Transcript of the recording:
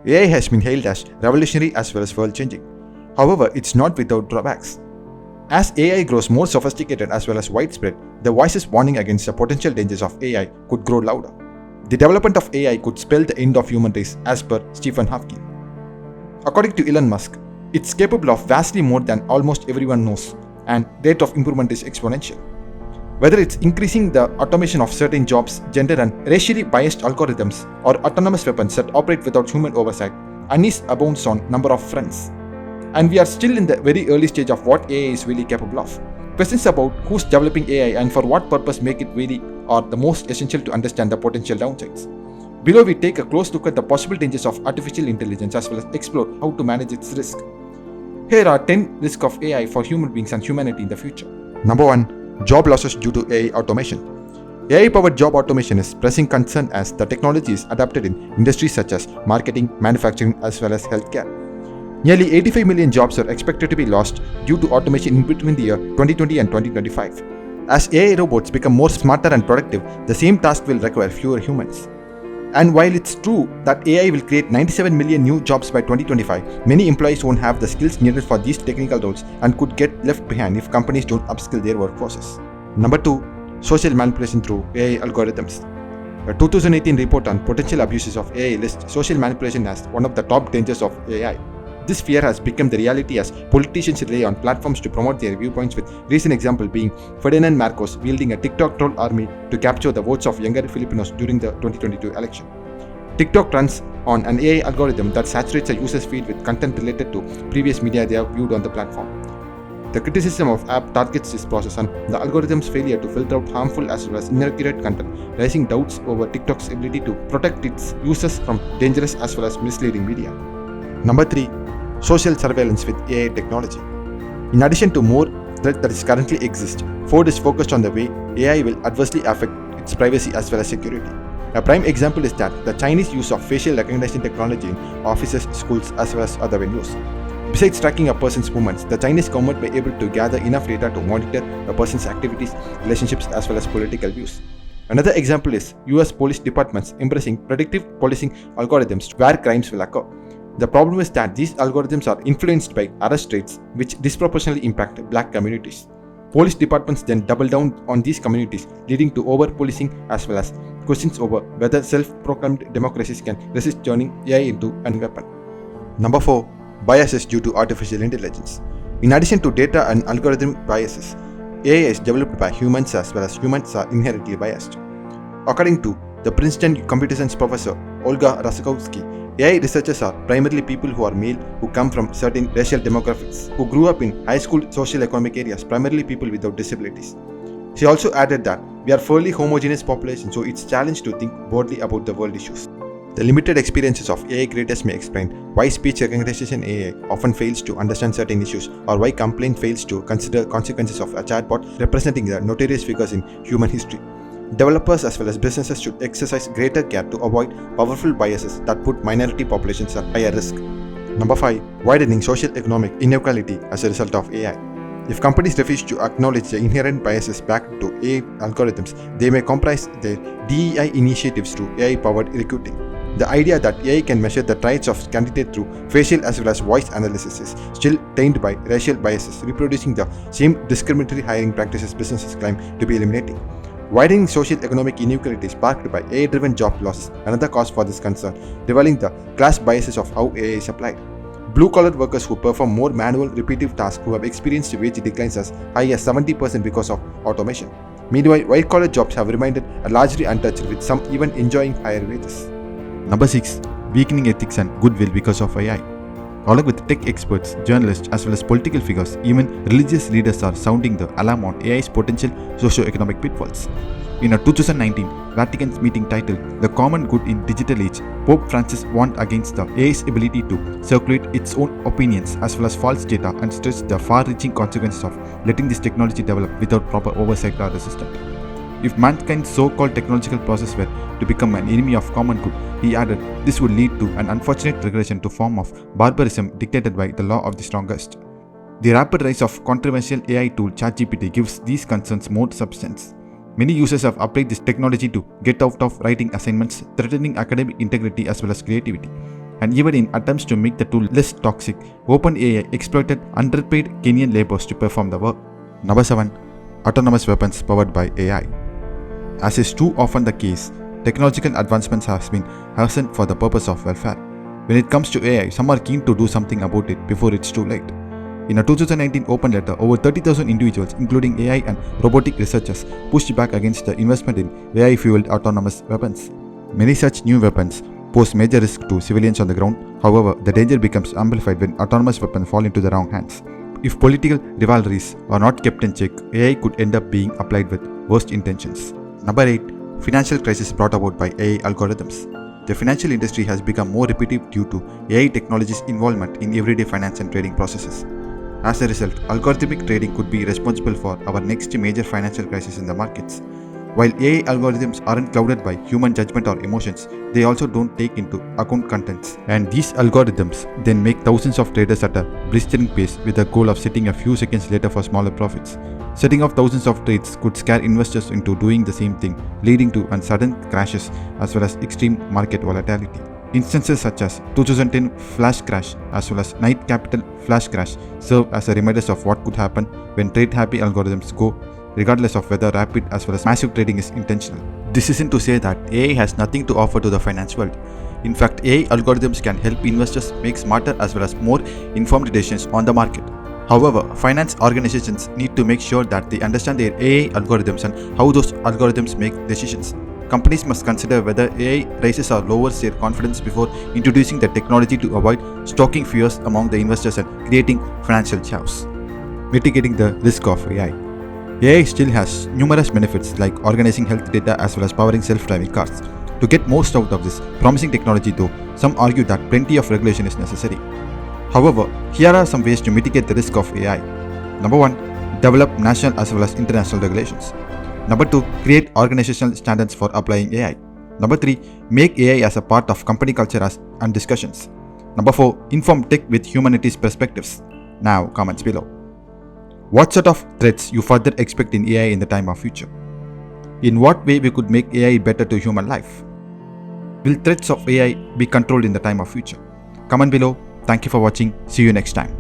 AI has been hailed as revolutionary as well as world-changing. However, it's not without drawbacks. As AI grows more sophisticated as well as widespread, the voices warning against the potential dangers of AI could grow louder. The development of AI could spell the end of human race as per Stephen Hawking. According to Elon Musk, it's capable of vastly more than almost everyone knows, and rate of improvement is exponential. Whether it's increasing the automation of certain jobs, gender and racially biased algorithms, or autonomous weapons that operate without human oversight, unease abounds on number of fronts. And we are still in the very early stage of what AI is really capable of. Questions about who's developing AI and for what purpose make it really are the most essential to understand the potential downsides. Below we take a close look at the possible dangers of artificial intelligence as well as explore how to manage its risk. Here are 10 risks of AI for human beings and humanity in the future. Number 1. Job losses due to AI automation. AI-powered job automation is pressing concern as the technology is adapted in industries such as marketing, manufacturing as well as healthcare. Nearly 85 million jobs are expected to be lost due to automation in between the year 2020 and 2025. As AI robots become more smarter and productive, the same task will require fewer humans. And while it's true that AI will create 97 million new jobs by 2025, many employees won't have the skills needed for these technical roles and could get left behind if companies don't upskill their workforces. Number 2. Social manipulation through AI algorithms. A 2018 report on potential abuses of AI lists social manipulation as one of the top dangers of AI. This fear has become the reality as politicians rely on platforms to promote their viewpoints, with recent example being Ferdinand Marcos wielding a TikTok troll army to capture the votes of younger Filipinos during the 2022 election. TikTok runs on an AI algorithm that saturates a user's feed with content related to previous media they have viewed on the platform. The criticism of app targets this process and the algorithm's failure to filter out harmful as well as inaccurate content, raising doubts over TikTok's ability to protect its users from dangerous as well as misleading media. Number 3. Social surveillance with AI technology. In addition to more threat that is currently exist, Ford is focused on the way AI will adversely affect its privacy as well as security. A prime example is that the Chinese use of facial recognition technology in offices, schools as well as other venues. Besides tracking a person's movements, the Chinese government may be able to gather enough data to monitor a person's activities, relationships as well as political views. Another example is US police departments embracing predictive policing algorithms where crimes will occur. The problem is that these algorithms are influenced by arrest rates, which disproportionately impact black communities. Police departments then double down on these communities, leading to over-policing as well as questions over whether self-proclaimed democracies can resist turning AI into a weapon. Number 4. Biases due to artificial intelligence. In addition to data and algorithm biases, AI is developed by humans as well as humans are inherently biased. According to the Princeton computer science professor Olga Rasikowski, AI researchers are primarily people who are male, who come from certain racial demographics, who grew up in high school social economic areas, primarily people without disabilities. She also added that we are fairly homogeneous population, so it's challenging to think broadly about the world issues. The limited experiences of AI creators may explain why speech recognition AI often fails to understand certain issues, or why complaint fails to consider consequences of a chatbot representing the notorious figures in human history. Developers as well as businesses should exercise greater care to avoid powerful biases that put minority populations at higher risk. Number 5. Widening socio-economic inequality as a result of AI. If companies refuse to acknowledge the inherent biases back to AI algorithms, they may compromise their DEI initiatives through AI-powered recruiting. The idea that AI can measure the traits of candidates through facial as well as voice analysis is still tainted by racial biases, reproducing the same discriminatory hiring practices businesses claim to be eliminating. Widening socio-economic inequality sparked by AI-driven job losses, another cause for this concern, revealing the class biases of how AI is applied. Blue-collar workers who perform more manual, repetitive tasks who have experienced wage declines as high as 70% because of automation. Meanwhile, white-collar jobs have remained largely untouched, with some even enjoying higher wages. Number 6. Weakening ethics and goodwill because of AI. Along with tech experts, journalists, as well as political figures, even religious leaders are sounding the alarm on AI's potential socio-economic pitfalls. In a 2019 Vatican's meeting titled "The Common Good in Digital Age," Pope Francis warned against the AI's ability to circulate its own opinions as well as false data, and stressed the far-reaching consequences of letting this technology develop without proper oversight or resistance. If mankind's so-called technological process were to become an enemy of common good, he added, this would lead to an unfortunate regression to form of barbarism dictated by the law of the strongest. The rapid rise of controversial AI tool ChatGPT gives these concerns more substance. Many users have applied this technology to get out of writing assignments, threatening academic integrity as well as creativity. and even in attempts to make the tool less toxic, OpenAI exploited underpaid Kenyan laborers to perform the work. Number 7. Autonomous weapons powered by AI. As is too often the case, technological advancements have been hastened for the purpose of welfare. When it comes to AI, some are keen to do something about it before it's too late. In a 2019 open letter, over 30,000 individuals, including AI and robotic researchers, pushed back against the investment in AI-fueled autonomous weapons. Many such new weapons pose major risk to civilians on the ground. However, the danger becomes amplified when autonomous weapons fall into the wrong hands. If political rivalries are not kept in check, AI could end up being applied with worst intentions. Number 8. Financial crisis brought about by AI algorithms. The financial industry has become more repetitive due to AI technology's involvement in everyday finance and trading processes. As a result, algorithmic trading could be responsible for our next major financial crisis in the markets. While AI algorithms aren't clouded by human judgment or emotions, they also don't take into account contents. And these algorithms then make thousands of traders at a blistering pace with the goal of setting a few seconds later for smaller profits. Setting off thousands of trades could scare investors into doing the same thing, leading to sudden crashes as well as extreme market volatility. Instances such as 2010 flash crash as well as Night Capital flash crash serve as a reminders of what could happen when trade-happy algorithms go, regardless of whether rapid as well as massive trading is intentional. This isn't to say that AI has nothing to offer to the finance world. In fact, AI algorithms can help investors make smarter as well as more informed decisions on the market. However, finance organizations need to make sure that they understand their AI algorithms and how those algorithms make decisions. Companies must consider whether AI raises or lowers their confidence before introducing the technology to avoid stoking fears among the investors and creating financial chaos. Mitigating the risk of AI. AI still has numerous benefits like organizing health data as well as powering self-driving cars. To get most out of this promising technology though, some argue that plenty of regulation is necessary. However, here are some ways to mitigate the risk of AI. Number 1. Develop national as well as international regulations. Number 2. Create organizational standards for applying AI. Number 3. Make AI as a part of company culture and discussions. Number 4. Inform tech with humanities perspectives. Now, comments below. What sort of threats you further expect in AI in the time of future? In what way we could make AI better to human life? Will threats of AI be controlled in the time of future? Comment below. Thank you for watching. See you next time.